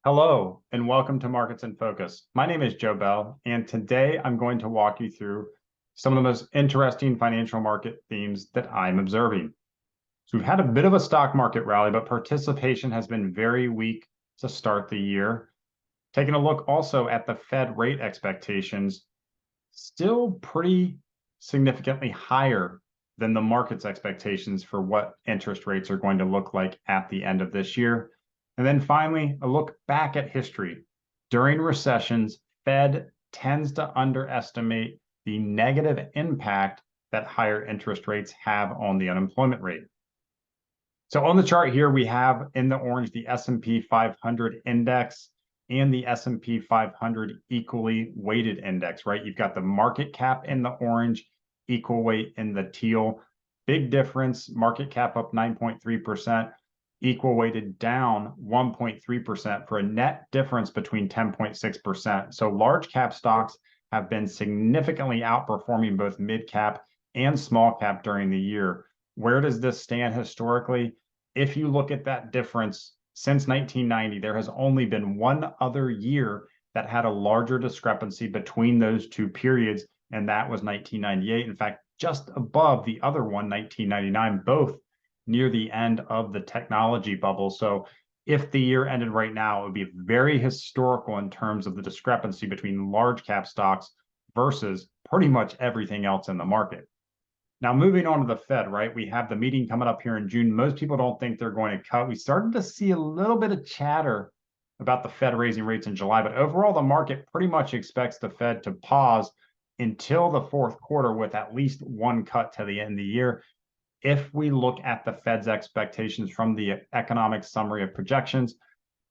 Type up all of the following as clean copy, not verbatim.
Hello, and welcome to Markets in Focus. My name is Joe Bell, and today I'm going to walk you through some of the most interesting financial market themes that I'm observing. So we've had a bit of a stock market rally, but participation has been very weak to start the year. Taking a look also at the Fed rate expectations, still pretty significantly higher than the market's expectations for what interest rates are going to look like at the end of this year. And then finally, a look back at history. During recessions, Fed tends to underestimate the negative impact that higher interest rates have on the unemployment rate. So on the chart here, we have in the orange the S&P 500 index and the S&P 500 equally weighted index, right? You've got the market cap in the orange, equal weight in the teal. Big difference, market cap up 9.3%, equal weighted down 1.3% for a net difference between 10.6%. So large cap stocks have been significantly outperforming both mid cap and small cap during the year. Where does this stand historically? If you look at that difference since 1990, there has only been one other year that had a larger discrepancy between those two periods, and that was 1998. In fact, just above the other one, 1999, both near the end of the technology bubble. So if the year ended right now, it would be very historical in terms of the discrepancy between large cap stocks versus pretty much everything else in the market. Now, moving on to the Fed, right? We have the meeting coming up here in June. Most people don't think they're going to cut. We started to see a little bit of chatter about the Fed raising rates in July, but overall, the market pretty much expects the Fed to pause until the fourth quarter with at least one cut to the end of the year. If we look at the Fed's expectations from the economic summary of projections,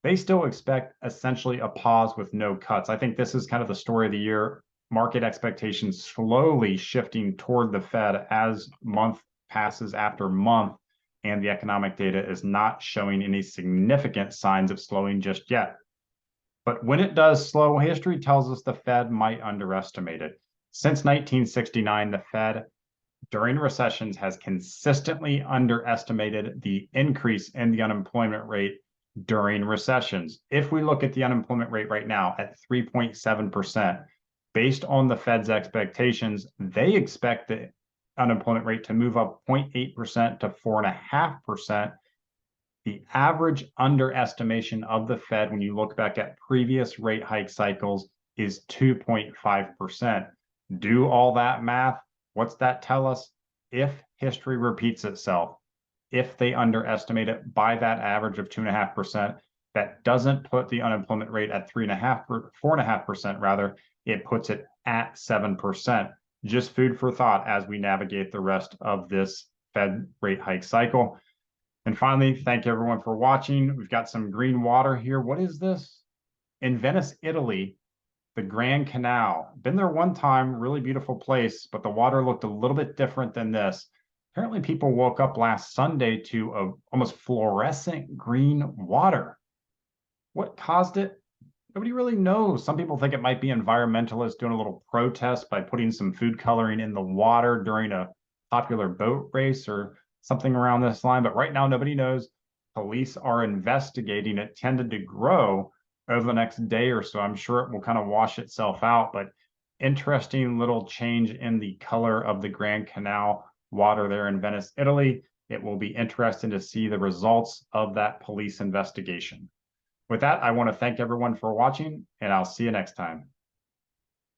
they still expect essentially a pause with no cuts. I think this is kind of the story of the year. Market expectations slowly shifting toward the Fed as month passes after month, and the economic data is not showing any significant signs of slowing just yet. But when it does slow, history tells us the Fed might underestimate it. Since 1969, the Fed during recessions has consistently underestimated the increase in the unemployment rate during recessions. If we look at the unemployment rate right now at 3.7%, based on the Fed's expectations, they expect the unemployment rate to move up 0.8% to 4.5%. The average underestimation of the Fed, when you look back at previous rate hike cycles, is 2.5%. Do all that math. What's that tell us? If history repeats itself, if they underestimate it by that average of 2.5%, that doesn't put the unemployment rate at 4.5% rather, it puts it at 7%. Just food for thought as we navigate the rest of this Fed rate hike cycle. And finally, thank everyone for watching. We've got some green water here. What is this? In Venice, Italy, the Grand Canal. Been there one time, really beautiful place, but the water looked a little bit different than this. Apparently people woke up last Sunday to a almost fluorescent green water. What caused it? Nobody really knows. Some people think it might be environmentalists doing a little protest by putting some food coloring in the water during a popular boat race or something around this line. But right now, nobody knows. Police are investigating. It tended to grow over the next day or so. I'm sure it will kind of wash itself out. But interesting little change in the color of the Grand Canal water there in Venice, Italy. It will be interesting to see the results of that police investigation. With that, I want to thank everyone for watching, and I'll see you next time.